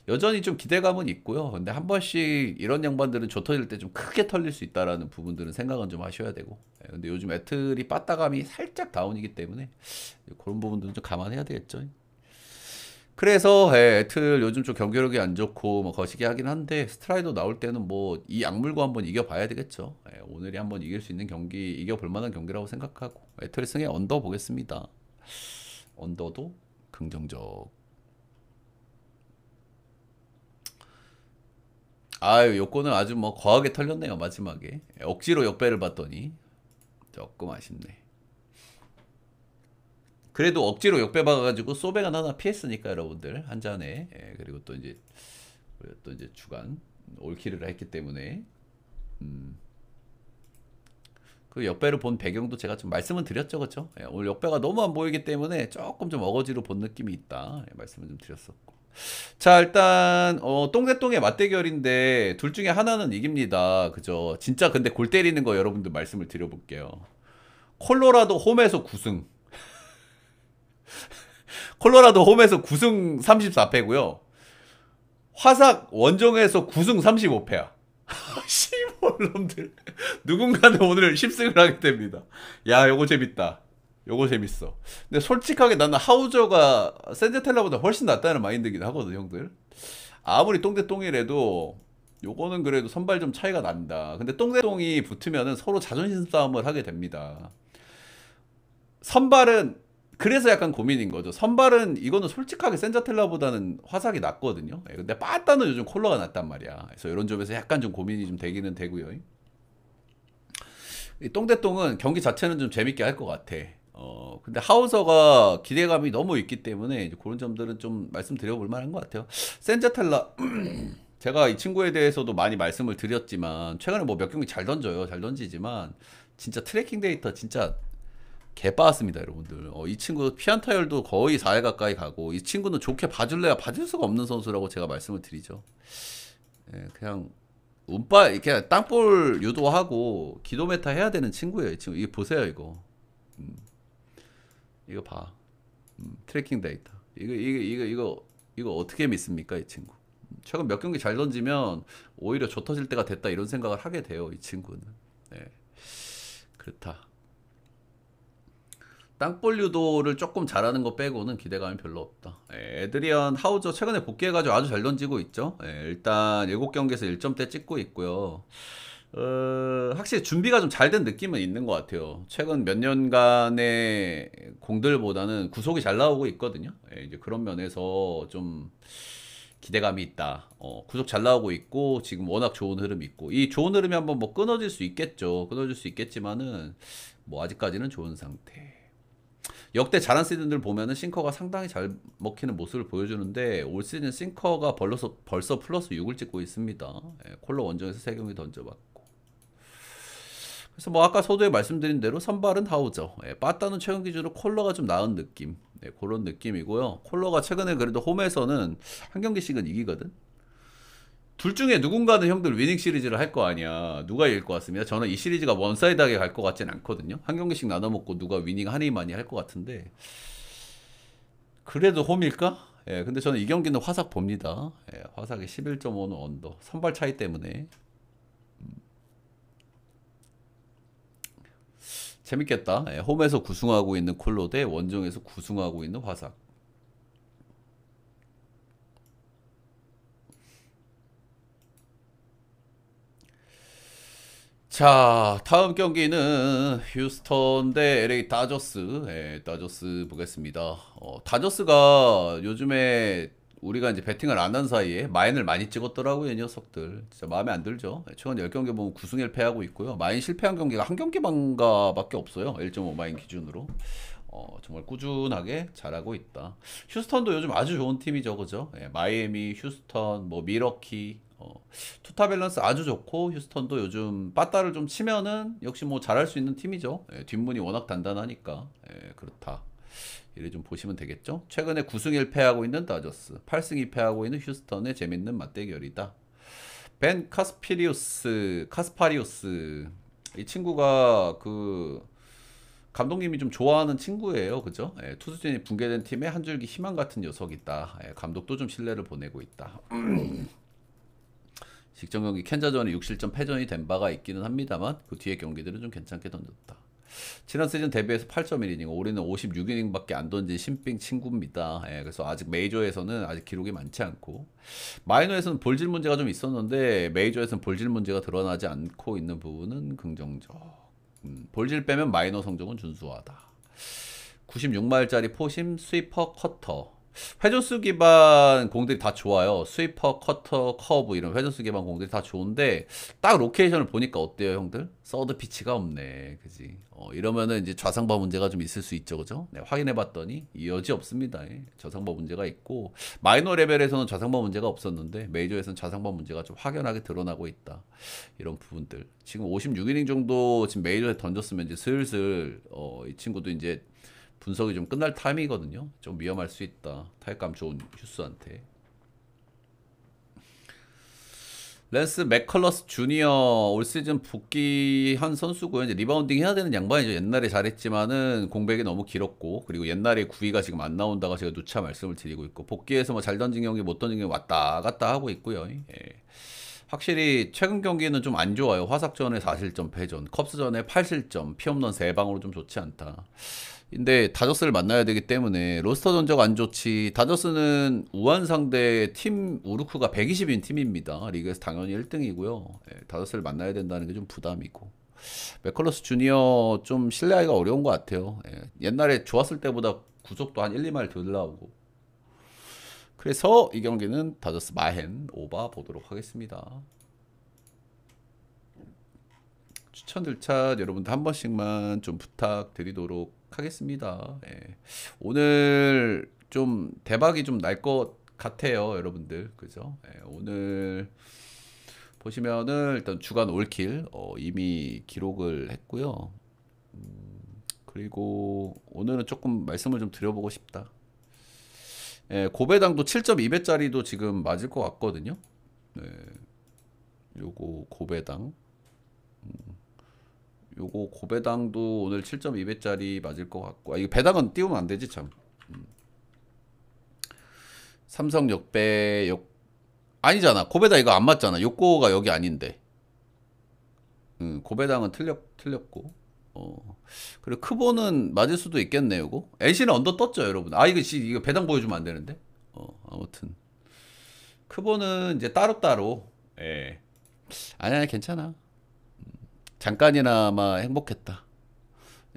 여전히 좀 기대감은 있고요. 근데 한 번씩 이런 양반들은 조 터질 때 좀 크게 털릴 수 있다라는 부분들은 생각은 좀 하셔야 되고. 근데 요즘 애틀이 빠따감이 살짝 다운이기 때문에 그런 부분들은 좀 감안해야 되겠죠. 그래서 애틀 요즘 좀 경기력이 안 좋고 뭐 거시기 하긴 한데 스트라이더 나올 때는 뭐 이 약물고 한번 이겨봐야 되겠죠. 오늘이 한번 이길 수 있는 경기 이겨볼 만한 경기라고 생각하고 애틀 승에 언더 보겠습니다. 언더도 긍정적. 아유 요거는 아주 뭐 거하게 털렸네요. 마지막에 억지로 역배를 봤더니 조금 아쉽네. 그래도 억지로 역배 박아가지고 소배가 하나 피했으니까 여러분들 한 잔에 그리고 또 이제 주간 올킬을 했기 때문에 그 역배를 본 배경도 제가 좀 말씀은 드렸죠. 그쵸? 오늘 역배가 너무 안 보이기 때문에 조금 좀 어거지로 본 느낌이 있다 말씀을 좀 드렸었고 자, 일단 똥대똥의 맞대결인데 둘 중에 하나는 이깁니다. 그죠? 진짜 근데 골 때리는 거 여러분들 말씀을 드려볼게요. 콜로라도 홈에서 9승. 콜로라도 홈에서 9승 34패고요. 화삭 원정에서 9승 35패야. 씨발놈들. 누군가는 오늘 10승을 하게 됩니다. 야, 요거 재밌다. 요거 재밌어. 근데 솔직하게 나는 하우저가 센제텔라보다 훨씬 낫다는 마인드긴 하거든, 형들. 아무리 똥대똥이라도 요거는 그래도 선발 좀 차이가 난다. 근데 똥대똥이 붙으면은 서로 자존심 싸움을 하게 됩니다. 선발은 그래서 약간 고민인 거죠. 선발은 이거는 솔직하게 센자텔라보다는 화삭이 낫거든요. 예, 근데 빠따는 요즘 콜러가 낫단 말이야. 그래서 이런 점에서 약간 좀 고민이 좀 되기는 되고요. 이 똥대똥은 경기 자체는 좀 재밌게 할 것 같아. 근데 하우서가 기대감이 너무 있기 때문에 이제 그런 점들은 좀 말씀드려볼 만한 것 같아요. 센자텔라 제가 이 친구에 대해서도 많이 말씀을 드렸지만 최근에 뭐 몇 경기 잘 던져요. 잘 던지지만 진짜 트래킹 데이터 진짜 개빠았습니다, 여러분들. 이 친구 피안타율도 거의 4회 가까이 가고 이 친구는 좋게 봐줄래야 봐줄 수가 없는 선수라고 제가 말씀을 드리죠. 예, 그냥 운빨 이렇게 땅볼 유도하고 기도메타 해야 되는 친구예요, 이 친구. 이거 보세요, 이거. 이거 봐. 트래킹 데이터. 이거 어떻게 믿습니까, 이 친구? 최근 몇 경기 잘 던지면 오히려 조 터질 때가 됐다 이런 생각을 하게 돼요, 이 친구는. 네. 그렇다. 땅볼 유도를 조금 잘하는 거 빼고는 기대감이 별로 없다. 에드리언 하우저 최근에 복귀해가지고 아주 잘 던지고 있죠. 일단 7경기에서 1점대 찍고 있고요. 확실히 준비가 좀 잘 된 느낌은 있는 것 같아요. 최근 몇 년간의 공들보다는 구속이 잘 나오고 있거든요. 이제 그런 면에서 좀 기대감이 있다. 구속 잘 나오고 있고 지금 워낙 좋은 흐름이 있고 이 좋은 흐름이 한번 뭐 끊어질 수 있겠죠. 끊어질 수 있겠지만은 뭐 아직까지는 좋은 상태. 역대 잘한 시즌들 보면은 싱커가 상당히 잘 먹히는 모습을 보여주는데 올 시즌 싱커가 벌써 플러스 6을 찍고 있습니다. 콜로 원정에서 3경기 던져봤고 그래서 뭐 아까 서두에 말씀드린 대로 선발은 하우저, 빠따는 최근 기준으로 콜러가 좀 나은 느낌, 그런 느낌이고요. 콜러가 최근에 그래도 홈에서는 한 경기씩은 이기거든. 둘 중에 누군가는 형들 위닝 시리즈를 할 거 아니야. 누가 이길 것 같습니다. 저는 이 시리즈가 원사이드하게 갈 것 같진 않거든요. 한 경기씩 나눠 먹고 누가 위닝 하니 많이 할 것 같은데 그래도 홈일까? 예, 근데 저는 이 경기는 화삭 봅니다. 화삭이 11.5는 언더. 선발 차이 때문에 재밌겠다. 홈에서 구승하고 있는 콜로 대 원정에서 구승하고 있는 화삭. 자, 다음 경기는 휴스턴 대 LA 다저스. 다저스 보겠습니다. 다저스가 요즘에 우리가 이제 배팅을 안 한 사이에 마인을 많이 찍었더라고요, 이 녀석들. 진짜 마음에 안 들죠. 최근 10경기 보면 9승 1패하고 있고요. 마인 실패한 경기가 한 경기만가밖에 없어요. 1.5 마인 기준으로. 정말 꾸준하게 잘하고 있다. 휴스턴도 요즘 아주 좋은 팀이죠, 그죠? 마이애미, 휴스턴, 뭐 미러키, 투타 밸런스 아주 좋고 휴스턴도 요즘 빠따를 좀 치면은 역시 뭐 잘할 수 있는 팀이죠. 뒷문이 워낙 단단하니까 그렇다. 이래 좀 보시면 되겠죠. 최근에 9승 1패하고 있는 다저스, 8승 2패하고 있는 휴스턴의 재밌는 맞대결이다. 벤 카스파리우스 이 친구가 그 감독님이 좀 좋아하는 친구예요. 그죠? 투수진이 붕괴된 팀에 한 줄기 희망 같은 녀석이다. 감독도 좀 신뢰를 보내고 있다. 직전 경기 캔자전이 6실점 패전이 된 바가 있기는 합니다만 그 뒤에 경기들은 좀 괜찮게 던졌다. 지난 시즌 데뷔해서 8.1이닝, 올해는 56이닝밖에 안 던진 신빙 친구입니다. 그래서 아직 메이저에서는 아직 기록이 많지 않고 마이너에서는 볼질 문제가 좀 있었는데 메이저에서는 볼질 문제가 드러나지 않고 있는 부분은 긍정적. 볼질 빼면 마이너 성적은 준수하다. 96마일짜리 포심, 스위퍼, 커터. 회전수 기반 공들이 다 좋아요. 스위퍼, 커터, 커브 이런 회전수 기반 공들이 다 좋은데 딱 로케이션을 보니까 어때요, 형들? 서드 피치가 없네, 그지? 이러면은 이제 좌상바 문제가 좀 있을 수 있죠, 그죠? 네, 확인해봤더니 여지 없습니다. 좌상바 문제가 있고 마이너 레벨에서는 좌상바 문제가 없었는데 메이저에서는 좌상바 문제가 좀 확연하게 드러나고 있다. 이런 부분들. 지금 56이닝 정도 지금 메이저에 던졌으면 이제 슬슬 이 친구도 이제 분석이 좀 끝날 타이밍이거든요. 좀 위험할 수 있다. 타격감 좋은 휴스한테. 랜스 맥컬러스 주니어 올 시즌 복귀한 선수고요. 이제 리바운딩 해야 되는 양반이죠. 옛날에 잘했지만은 공백이 너무 길었고, 그리고 옛날에 구위가 지금 안 나온다가 제가 누차 말씀을 드리고 있고, 복귀해서 뭐 잘 던진 경기 못 던진 경기 왔다 갔다 하고 있고요. 예. 확실히 최근 경기는 좀 안 좋아요. 화삭전에 4실점 패전, 컵스전에 8실점, 피홈런 3방으로 좀 좋지 않다. 근데 다저스를 만나야 되기 때문에 로스터 전적 안 좋지. 다저스는 우한 상대 팀 우르크가 120인 팀입니다. 리그에서 당연히 1등이고요. 다저스를 만나야 된다는 게 좀 부담이고. 맥컬러스 주니어 좀 신뢰하기가 어려운 것 같아요. 옛날에 좋았을 때보다 구속도 한 1, 2마일 덜 나오고. 그래서 이 경기는 다저스 마헨 오바 보도록 하겠습니다. 추천들 차 여러분들 한 번씩만 좀 부탁드리도록 하겠습니다. 오늘 좀 대박이 좀 날 것 같아요, 여러분들. 그죠? 오늘 보시면은 일단 주간 올킬 이미 기록을 했고요. 그리고 오늘은 조금 말씀을 좀 드려보고 싶다. 고배당도 7.2배짜리도 지금 맞을 것 같거든요. 요거 고배당. 요거 고배당도 오늘 7.2배짜리 맞을 것 같고, 이거 배당은 띄우면 안 되지 참. 삼성 역배 아니잖아. 고배당 이거 안 맞잖아. 요거가 여기 아닌데. 고배당은 틀렸고. 그리고 크보는 맞을 수도 있겠네요. 요거 NC는 언더 떴죠, 여러분. 이거 배당 보여주면 안 되는데. 아무튼 크보는 이제 따로따로. 아니야, 괜찮아. 잠깐이나마 행복했다.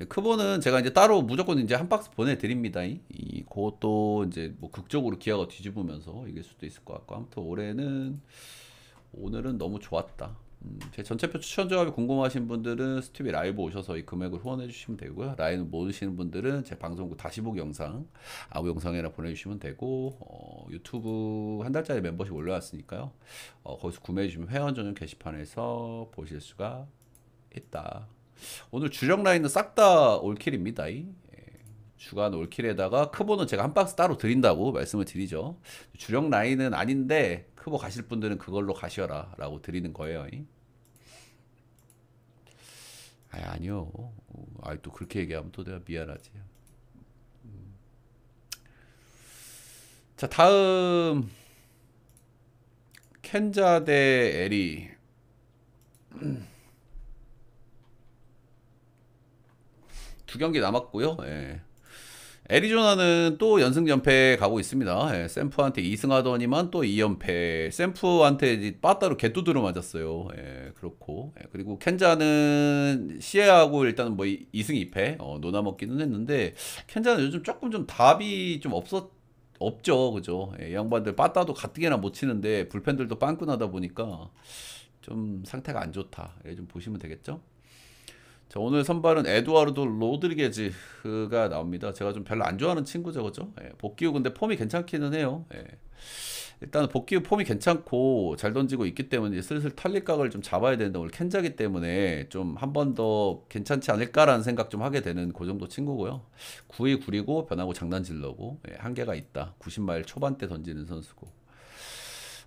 크보는 제가 이제 따로 무조건 이제 한 박스 보내드립니다. 그것도 이제 뭐 극적으로 기아가 뒤집으면서 이길 수도 있을 것 같고. 아무튼 오늘은 너무 좋았다. 제 전체표 추천 조합이 궁금하신 분들은 스튜비 라이브 오셔서 이 금액을 후원해 주시면 되고요. 라이브 모르시는 분들은 제 방송국 다시 보기 영상 아무 영상이나 보내주시면 되고, 유튜브 한 달짜리 멤버십 올려놨으니까요. 거기서 구매해 주시면 회원 전용 게시판에서 보실 수가 있다. 오늘 주력 라인은 싹 다 올킬입니다. 주간 올킬에다가 크보는 제가 한 박스 따로 드린다고 말씀을 드리죠. 주력 라인은 아닌데 크보 가실 분들은 그걸로 가셔라 라고 드리는 거예요. 아니요. 또 그렇게 얘기하면 또 내가 미안하지. 자, 다음 켄자 대 에리. 두 경기 남았고요. 애리조나는 또 연승연패 가고 있습니다. 샘프한테 2승하더니만 또 2연패. 샘프한테 빠따로 개뚜드러 맞았어요. 그렇고. 그리고 켄자는 시에하고 일단 뭐 2승 2패 노나먹기는 했는데, 켄자는 요즘 조금 좀 답이 좀 없죠. 그죠? 이 양반들 빠따도 가뜩이나 못 치는데 불펜들도 빵꾸나다 보니까 좀 상태가 안 좋다. 좀 보시면 되겠죠? 자, 오늘 선발은 에두아르도 로드리게즈가 나옵니다. 제가 좀 별로 안 좋아하는 친구죠, 그죠? 복귀 후 근데 폼이 괜찮기는 해요. 일단 복귀 후 폼이 괜찮고 잘 던지고 있기 때문에 슬슬 털릴각을 좀 잡아야 되는데, 오늘 켄자기 때문에 좀 한 번 더 괜찮지 않을까라는 생각 좀 하게 되는 그 정도 친구고요. 9위 구리고 변하고 장난질러고 한계가 있다. 90마일 초반대 던지는 선수고.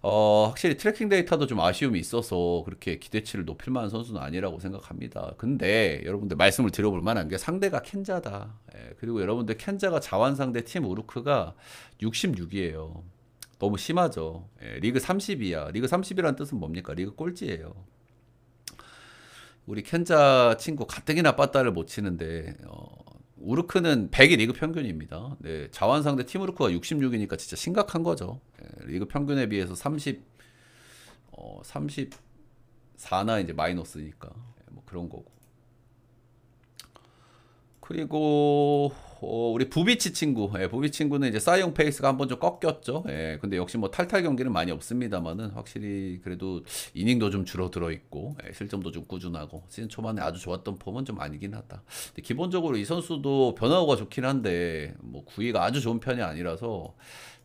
확실히 트래킹 데이터도 좀 아쉬움이 있어서 그렇게 기대치를 높일 만한 선수는 아니라고 생각합니다. 근데 여러분들 말씀을 드려볼 만한 게 상대가 켄자다. 그리고 여러분들 켄자가 자완 상대 팀 우르크가 66이에요. 너무 심하죠. 리그 30이야. 리그 30이라는 뜻은 뭡니까? 리그 꼴찌예요. 우리 켄자 친구 가뜩이나 빠따를 못 치는데, 우르크는 100이 리그 평균입니다. 네, 자완 상대 팀 우르크가 66이니까 진짜 심각한 거죠. 리그 평균에 비해서 34나 이제 마이너스니까 뭐 그런 거고. 그리고 우리 부비치 친구, 부비 친구는 이제 사이용 페이스가 한번 좀 꺾였죠. 근데 역시 뭐 탈탈 경기는 많이 없습니다만은 확실히 그래도 이닝도 좀 줄어들어 있고, 실점도 좀 꾸준하고, 시즌 초반에 아주 좋았던 폼은 좀 아니긴 하다. 근데 기본적으로 이 선수도 변화가 좋긴 한데 뭐 구위가 아주 좋은 편이 아니라서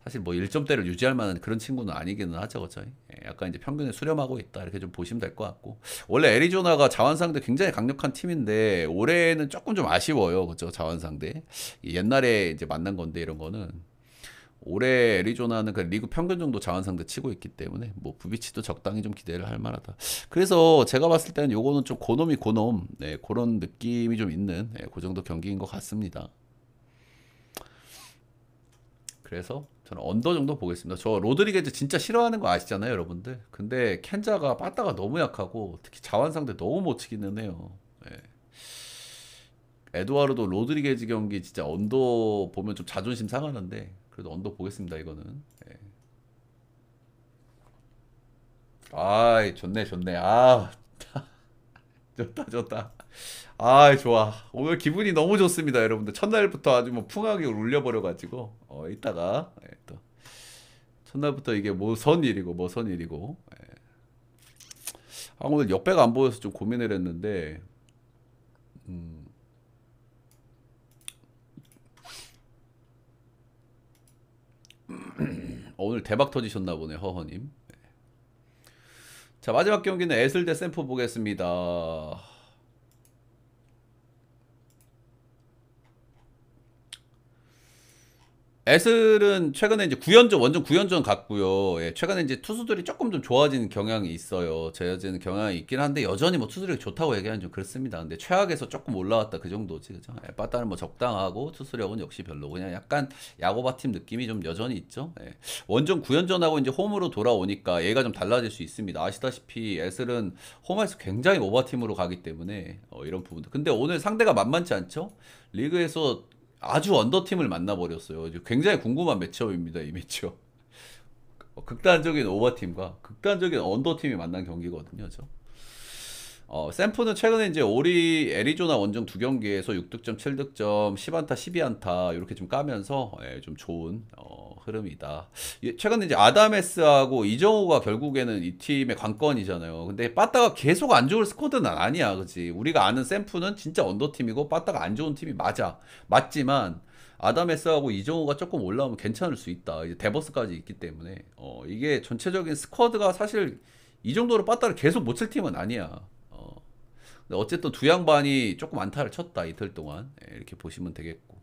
사실 뭐 1점대를 유지할 만한 그런 친구는 아니기는 하죠, 그죠? 약간 이제 평균에 수렴하고 있다, 이렇게 좀 보시면 될 것 같고. 원래 애리조나가 자완 상대 굉장히 강력한 팀인데 올해는 조금 좀 아쉬워요, 그죠? 자완 상대 옛날에 이제 만난 건데, 이런 거는 올해 애리조나는 그 리그 평균 정도 자원 상대 치고 있기 때문에 뭐 부비치도 적당히 좀 기대를 할 만하다. 그래서 제가 봤을 때는 요거는 좀 고놈이 고놈, 네, 그런 느낌이 좀 있는, 네, 그 정도 경기인 것 같습니다. 그래서 저는 언더 정도 보겠습니다. 저 로드리게즈 진짜 싫어하는 거 아시잖아요, 여러분들. 근데 켄자가 빠따가 너무 약하고 특히 자원 상대 너무 못 치기는 해요. 네. 에드와르도 로드리게즈 경기 진짜 언더 보면 좀 자존심 상하는데 그래도 언더 보겠습니다, 이거는. 네. 아이, 좋네, 좋네. 아, 좋다, 좋다. 아, 좋아. 오늘 기분이 너무 좋습니다, 여러분들. 첫날부터 아주 뭐 풍하게 울려버려가지고, 이따가, 예, 또. 첫날부터 이게 뭐 선 일이고, 뭐 선 일이고. 예. 아, 오늘 역배가 안 보여서 좀 고민을 했는데, 음, 오늘 대박 터지셨나 보네, 허허님. 자, 마지막 경기는 에슬 대 샘프 보겠습니다. 에슬은 최근에 이제 9연전 원정 9연전 갔고요. 예, 최근에 이제 투수들이 조금 좀 좋아지는 경향이 있어요. 제어지는 경향이 있긴 한데 여전히 뭐 투수력이 좋다고 얘기하는 좀 그렇습니다. 근데 최악에서 조금 올라왔다 그 정도지, 그죠? 예, 빠따는 뭐 적당하고 투수력은 역시 별로. 그냥 약간 야구바 팀 느낌이 좀 여전히 있죠. 예. 원정 9연전하고 이제 홈으로 돌아오니까 얘가 좀 달라질 수 있습니다. 아시다시피 에슬은 홈에서 굉장히 오버팀으로 가기 때문에 이런 부분들. 근데 오늘 상대가 만만치 않죠? 리그에서 아주 언더팀을 만나버렸어요. 굉장히 궁금한 매치업입니다, 이 매치업. 극단적인 오버팀과 극단적인 언더팀이 만난 경기거든요, 저. 샘프는 최근에 이제 오리 애리조나 원정 두 경기에서 6득점, 7득점, 10안타, 12안타 이렇게 좀 까면서 좀 좋은 흐름이다. 최근에 이제 아다메스하고 이정우가 결국에는 이 팀의 관건이잖아요. 근데 빠따가 계속 안 좋을 스쿼드는 아니야, 그렇지? 우리가 아는 샘프는 진짜 언더팀이고 빠따가 안 좋은 팀이 맞지만 아다메스하고 이정우가 조금 올라오면 괜찮을 수 있다. 이제 데버스까지 있기 때문에 이게 전체적인 스쿼드가 사실 이 정도로 빠따를 계속 못 칠 팀은 아니야. 근데 어쨌든 두 양반이 조금 안타를 쳤다, 이틀 동안. 이렇게 보시면 되겠고.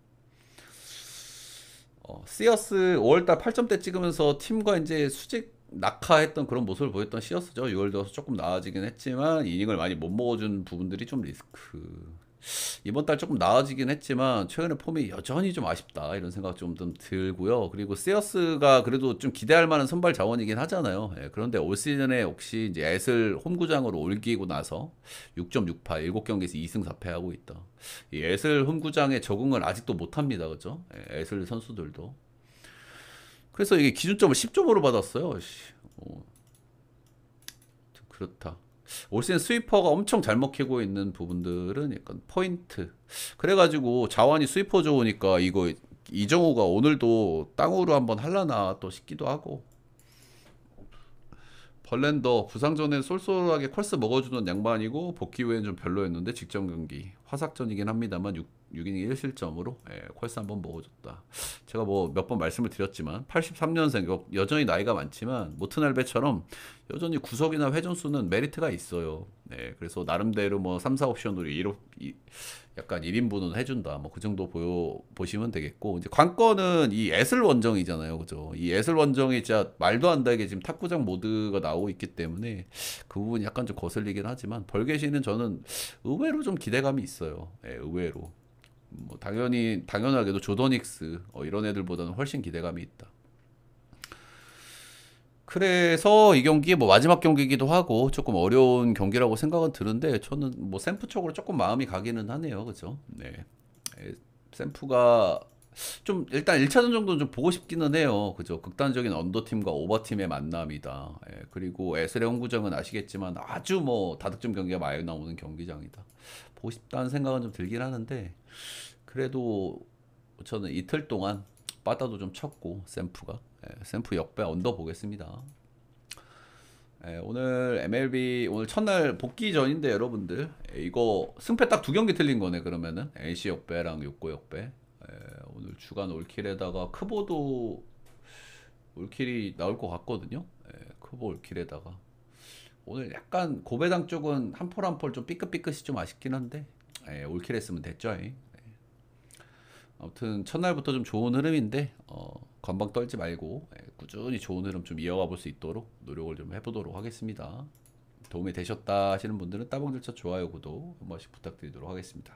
시어스 5월달 8점대 찍으면서 팀과 이제 수직 낙하했던 그런 모습을 보였던 시어스죠. 6월 들어서 조금 나아지긴 했지만 이닝을 많이 못 먹어준 부분들이 좀 리스크. 이번 달 조금 나아지긴 했지만 최근에 폼이 여전히 좀 아쉽다, 이런 생각 좀 들고요. 그리고 세어스가 그래도 좀 기대할 만한 선발 자원이긴 하잖아요. 그런데 올 시즌에 혹시 이제 애슬 홈구장으로 옮기고 나서 6.68 7경기에서 2승 4패하고 있다. 이 애슬 홈구장에 적응을 아직도 못합니다, 그죠? 애슬 선수들도. 그래서 이게 기준점을 10점으로 받았어요. 좀 그렇다. 올 시즌 스위퍼가 엄청 잘 먹히고 있는 부분들은 약간 포인트. 그래가지고 자원이 스위퍼 좋으니까 이거 이정우가 오늘도 땅으로 한번 할라나 또 싶기도 하고. 벌렌더 부상 전에 쏠쏠하게 컬스 먹어주던 양반이고 복귀 후엔 좀 별로였는데 직전 경기 화삭전이긴 합니다만 6이닝 1실점으로 컬스 한번 먹어줬다. 제가 뭐 몇 번 말씀을 드렸지만 83년생 여전히 나이가 많지만 모트날베처럼 여전히 구석이나 회전수는 메리트가 있어요. 네, 그래서 나름대로 뭐 3, 4 옵션으로 약간 1인분은 해준다. 뭐 그 정도 보시면 되겠고, 이제 관건은 이 애슬 원정이잖아요, 그죠? 이 애슬 원정이 진짜 말도 안 되게 지금 탁구장 모드가 나오고 있기 때문에 그 부분이 약간 좀 거슬리긴 하지만 벌게시는 저는 의외로 좀 기대감이 있어요. 의외로. 뭐 당연하게도 조더닉스 이런 애들보다는 훨씬 기대감이 있다. 그래서 이 경기 뭐 마지막 경기이기도 하고 조금 어려운 경기라고 생각은 드는데 저는 뭐 샘프 쪽으로 조금 마음이 가기는 하네요. 그죠? 네. 샘프가 좀 일단 1차전 정도는 좀 보고 싶기는 해요. 그죠? 극단적인 언더팀과 오버팀의 만남이다. 그리고 에스레 홈구장은 아시겠지만 아주 뭐 다득점 경기가 많이 나오는 경기장이다. 보고 싶다는 생각은 좀 들긴 하는데 그래도 저는 이틀 동안 빠따도 좀 쳤고 샘프 역배 언더 보겠습니다. 오늘 MLB 오늘 첫날 복귀 전인데 여러분들 이거 승패 딱 두 경기 틀린 거네. 그러면은 NC 역배랑 욕구 역배. 오늘 주간 올킬에다가 크보도 올킬이 나올 것 같거든요. 크보 올킬에다가 오늘 약간 고배당 쪽은 한 폴 한 폴 좀 삐끗삐끗이 좀 아쉽긴 한데 올킬 했으면 됐죠. 아무튼 첫날부터 좀 좋은 흐름인데 건방 떨지 말고 꾸준히 좋은 흐름 좀 이어가 볼 수 있도록 노력을 좀 해보도록 하겠습니다. 도움이 되셨다 하시는 분들은 따봉들쳐 좋아요 구독 한 번씩 부탁드리도록 하겠습니다.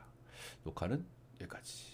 녹화는 여기까지.